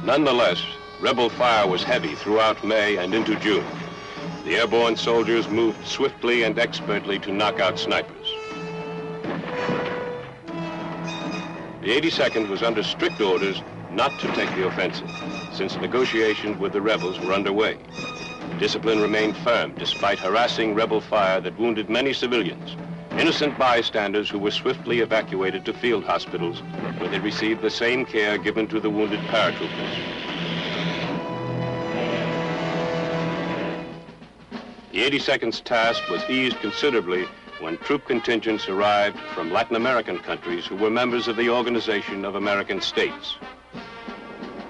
Nonetheless, rebel fire was heavy throughout May and into June. The airborne soldiers moved swiftly and expertly to knock out snipers. The 82nd was under strict orders not to take the offensive, since negotiations with the rebels were underway. Discipline remained firm despite harassing rebel fire that wounded many civilians, innocent bystanders who were swiftly evacuated to field hospitals where they received the same care given to the wounded paratroopers. The 82nd's task was eased considerably when troop contingents arrived from Latin American countries who were members of the Organization of American States.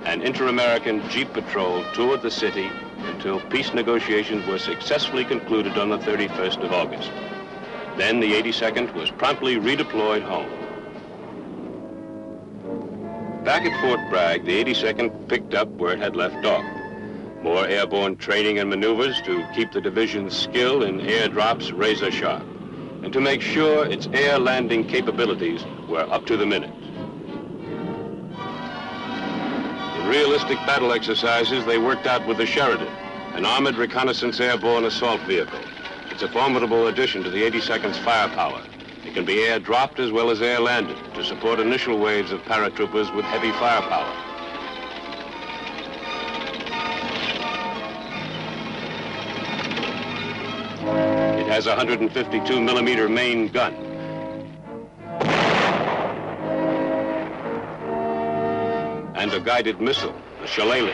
An inter-American Jeep patrol toured the city until peace negotiations were successfully concluded on the 31st of August. Then the 82nd was promptly redeployed home. Back at Fort Bragg, the 82nd picked up where it had left off. More airborne training and maneuvers to keep the division's skill in airdrops razor sharp, and to make sure its air landing capabilities were up to the minute. In realistic battle exercises, they worked out with the Sheridan, an armored reconnaissance airborne assault vehicle. It's a formidable addition to the 82nd's firepower. It can be air-dropped as well as air-landed to support initial waves of paratroopers with heavy firepower. It has a 152-millimeter main gun. And a guided missile, the shillelagh.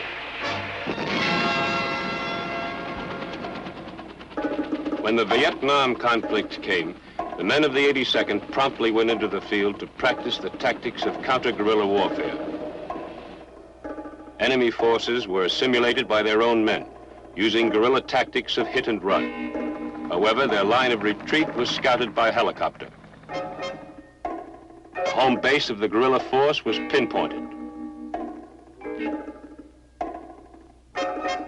When the Vietnam conflict came, the men of the 82nd promptly went into the field to practice the tactics of counter-guerrilla warfare. Enemy forces were simulated by their own men, using guerrilla tactics of hit and run. However, their line of retreat was scouted by helicopter. The home base of the guerrilla force was pinpointed.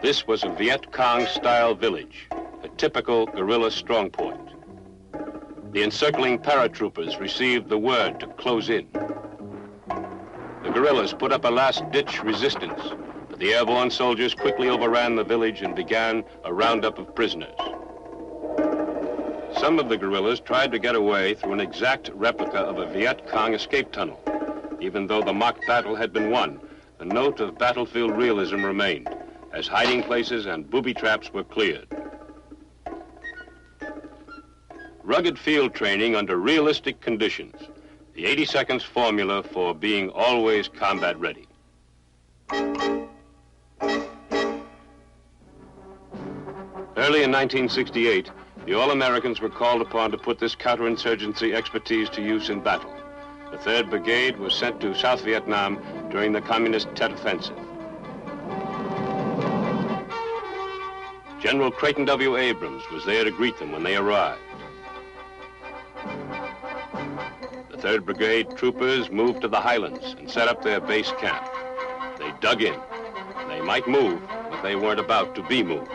This was a Viet Cong-style village, a typical guerrilla strong point. The encircling paratroopers received the word to close in. The guerrillas put up a last-ditch resistance, but the airborne soldiers quickly overran the village and began a roundup of prisoners. Some of the guerrillas tried to get away through an exact replica of a Viet Cong escape tunnel. Even though the mock battle had been won, the note of battlefield realism remained, as hiding places and booby traps were cleared. Rugged field training under realistic conditions, the 82nd's formula for being always combat ready. Early in 1968, the All-Americans were called upon to put this counterinsurgency expertise to use in battle. The 3rd Brigade was sent to South Vietnam during the communist Tet Offensive. General Creighton W. Abrams was there to greet them when they arrived. The 3rd Brigade troopers moved to the highlands and set up their base camp. They dug in. They might move, but they weren't about to be moved.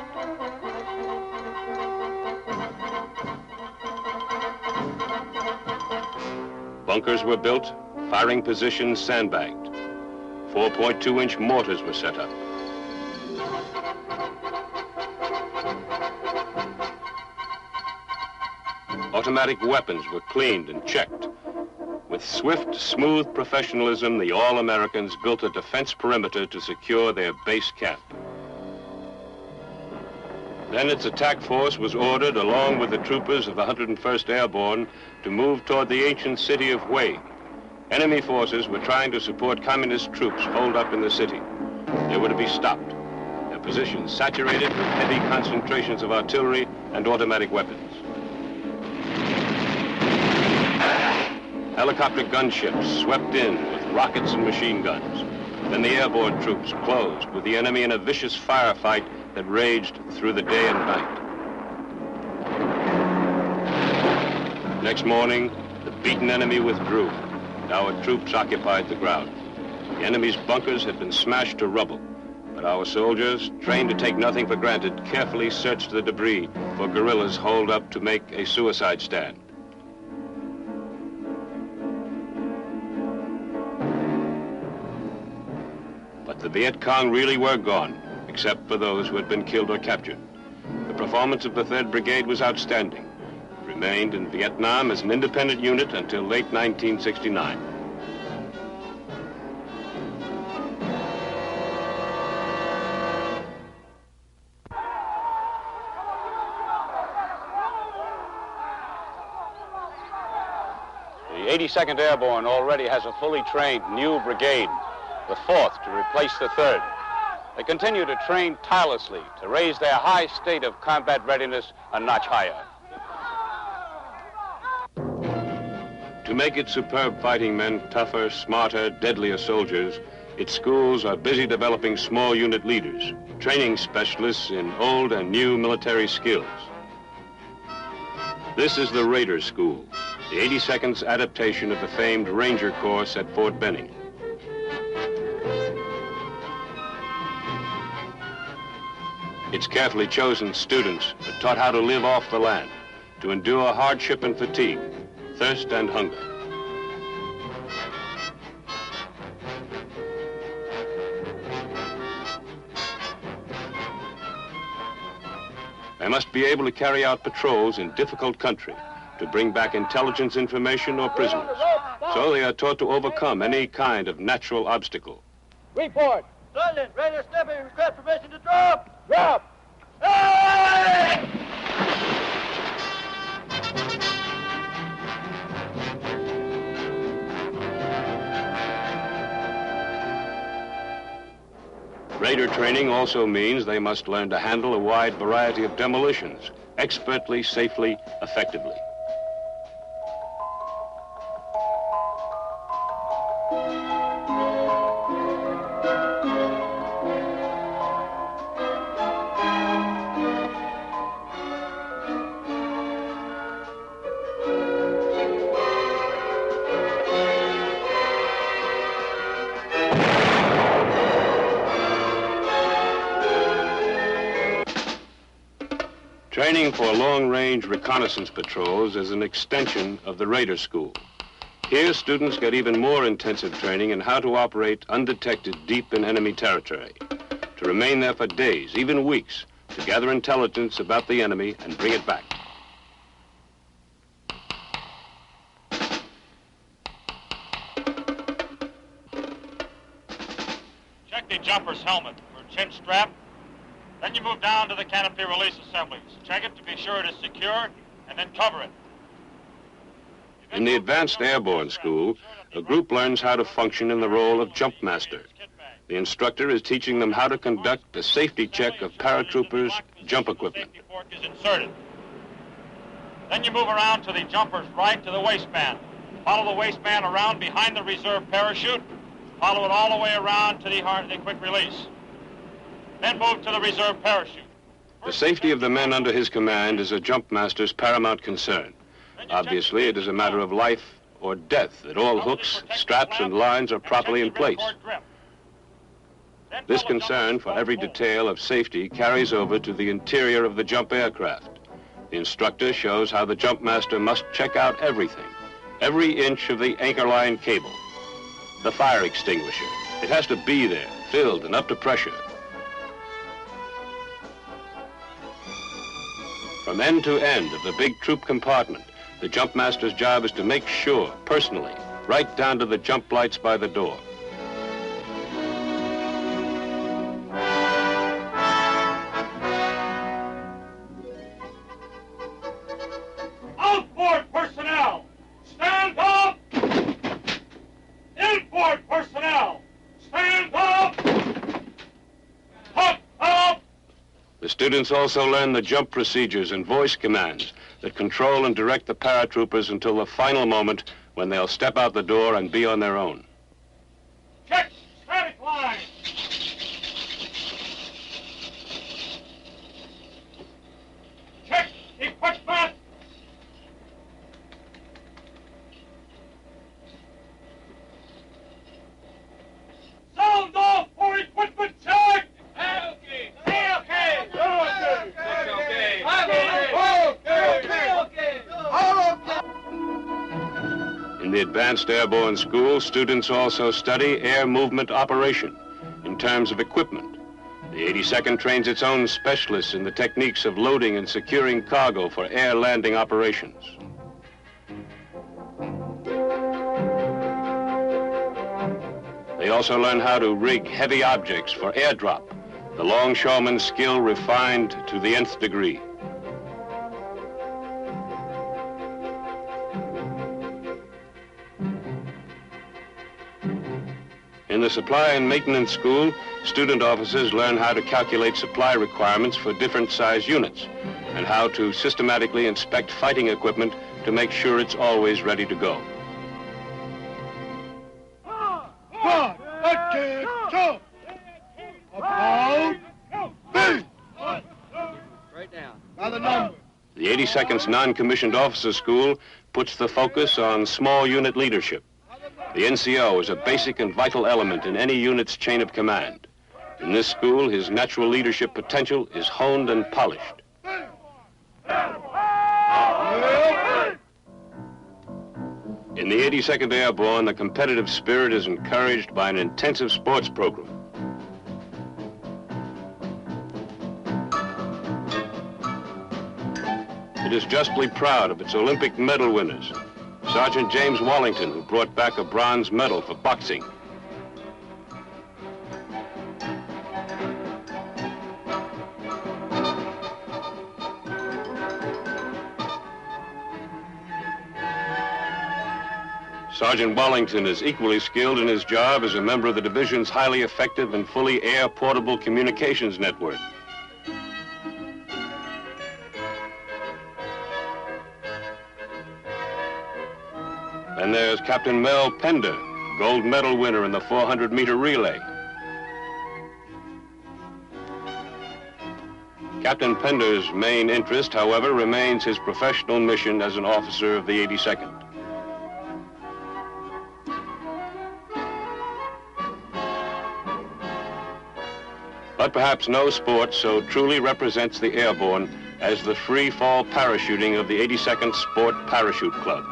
Bunkers were built, firing positions sandbagged. 4.2-inch mortars were set up. Automatic weapons were cleaned and checked. With swift, smooth professionalism, the All-Americans built a defense perimeter to secure their base camp. Then its attack force was ordered, along with the troopers of the 101st Airborne, to move toward the ancient city of Hue. Enemy forces were trying to support communist troops holed up in the city. They were to be stopped, their positions saturated with heavy concentrations of artillery and automatic weapons. Helicopter gunships swept in with rockets and machine guns. Then the airborne troops closed with the enemy in a vicious firefight that raged through the day and night. Next morning, the beaten enemy withdrew, and our troops occupied the ground. The enemy's bunkers had been smashed to rubble, but our soldiers, trained to take nothing for granted, carefully searched the debris for guerrillas holed up to make a suicide stand. the Viet Cong really were gone, except for those who had been killed or captured. The performance of the 3rd Brigade was outstanding. It remained in Vietnam as an independent unit until late 1969. The 82nd Airborne already has a fully trained new brigade, the 4th to replace the 3rd. They continue to train tirelessly to raise their high state of combat readiness a notch higher. To make its superb fighting men tougher, smarter, deadlier soldiers, its schools are busy developing small unit leaders, training specialists in old and new military skills. This is the Raider School, the 82nd's adaptation of the famed Ranger course at Fort Benning. Its carefully chosen students are taught how to live off the land, to endure hardship and fatigue, thirst and hunger. They must be able to carry out patrols in difficult country, to bring back intelligence information or prisoners. So they are taught to overcome any kind of natural obstacle. Report. Sergeant, Raider Snippy, request permission to drop. Drop. Hey! Raider training also means they must learn to handle a wide variety of demolitions, expertly, safely, effectively. Training for long-range reconnaissance patrols is an extension of the Raider School. Here, students get even more intensive training in how to operate undetected deep in enemy territory, to remain there for days, even weeks, to gather intelligence about the enemy and bring it back. Check the jumper's helmet for chin strap. Then you move down to the canopy release assemblies. Check it to be sure it is secure, and then cover it. In the Advanced Airborne School, a group learns how to function in the role of jump master. The instructor is teaching them how to conduct a safety check of paratroopers' jump equipment. Safety fork is inserted. Then you move around to the jumper's right to the waistband. Follow the waistband around behind the reserve parachute. Follow it all the way around to the quick release. Then move to the reserve parachute. The safety of the men under his command is a jump master's paramount concern. Obviously, it is a matter of life or death that all hooks, straps, and lines are properly in place. This concern for every detail of safety carries over to the interior of the jump aircraft. The instructor shows how the jump master must check out everything, every inch of the anchor line cable. The fire extinguisher, it has to be there, filled and up to pressure. From end to end of the big troop compartment, the jump master's job is to make sure, personally, right down to the jump lights by the door. Outboard personnel, stand up! Inboard personnel, stand up! Hook up! The students also learn the jump procedures and voice commands that control and direct the paratroopers until the final moment when they'll step out the door and be on their own. Check static line. Check equipment. Sound off for equipment check. Okay. In the Advanced Airborne School, students also study air movement operation, terms of equipment. The 82nd trains its own specialists in the techniques of loading and securing cargo for air landing operations. They also learn how to rig heavy objects for airdrop, the longshoreman's skill refined to the nth degree. In the supply and maintenance school, student officers learn how to calculate supply requirements for different size units and how to systematically inspect fighting equipment to make sure it's always ready to go. The 82nd's non-commissioned officer school puts the focus on small unit leadership. The NCO is a basic and vital element in any unit's chain of command. In this school, his natural leadership potential is honed and polished. In the 82nd Airborne, the competitive spirit is encouraged by an intensive sports program. It is justly proud of its Olympic medal winners. Sergeant James Wallington, who brought back a bronze medal for boxing. Sergeant Wallington is equally skilled in his job as a member of the division's highly effective and fully air-portable communications network. And there's Captain Mel Pender, gold medal winner in the 400-meter relay. Captain Pender's main interest, however, remains his professional mission as an officer of the 82nd. But perhaps no sport so truly represents the airborne as the free-fall parachuting of the 82nd Sport Parachute Club.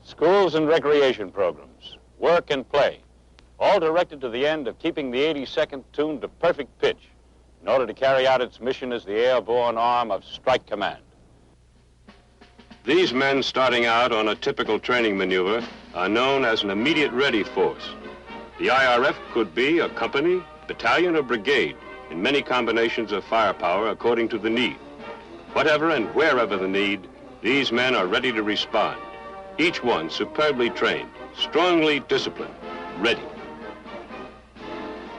Schools and recreation programs, work and play, all directed to the end of keeping the 82nd tuned to perfect pitch in order to carry out its mission as the airborne arm of Strike Command. These men starting out on a typical training maneuver are known as an immediate ready force. The IRF could be a company, battalion, or brigade in many combinations of firepower according to the need. Whatever and wherever the need, these men are ready to respond. Each one superbly trained, strongly disciplined, ready.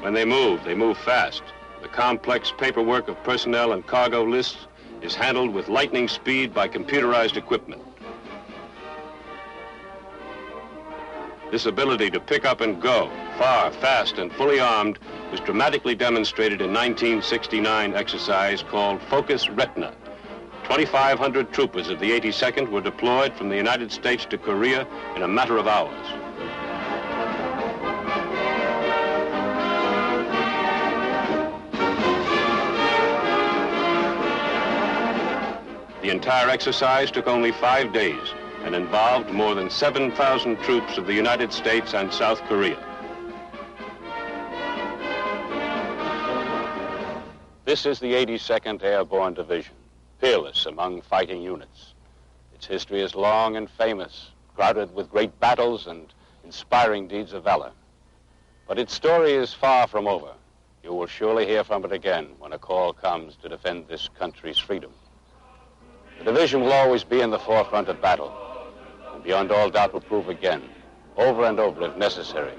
When they move fast. The complex paperwork of personnel and cargo lists is handled with lightning speed by computerized equipment. This ability to pick up and go, far, fast, and fully armed, was dramatically demonstrated in 1969 exercise called Focus Retina. 2,500 troopers of the 82nd were deployed from the United States to Korea in a matter of hours. The entire exercise took only 5 days and involved more than 7,000 troops of the United States and South Korea. This is the 82nd Airborne Division, peerless among fighting units. Its history is long and famous, crowded with great battles and inspiring deeds of valor. But its story is far from over. You will surely hear from it again when a call comes to defend this country's freedom. The division will always be in the forefront of battle, and beyond all doubt will prove again, over and over if necessary,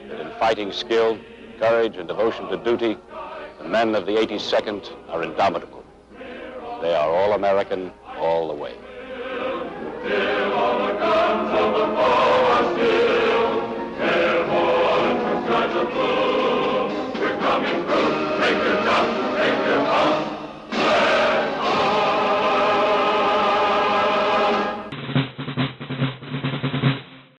that in fighting skill, courage, and devotion to duty, the men of the 82nd are indomitable. They are all American, all the way. Still all the guns of the foe are still, airborne from such a blue. We're coming through, take your jump, take your pump.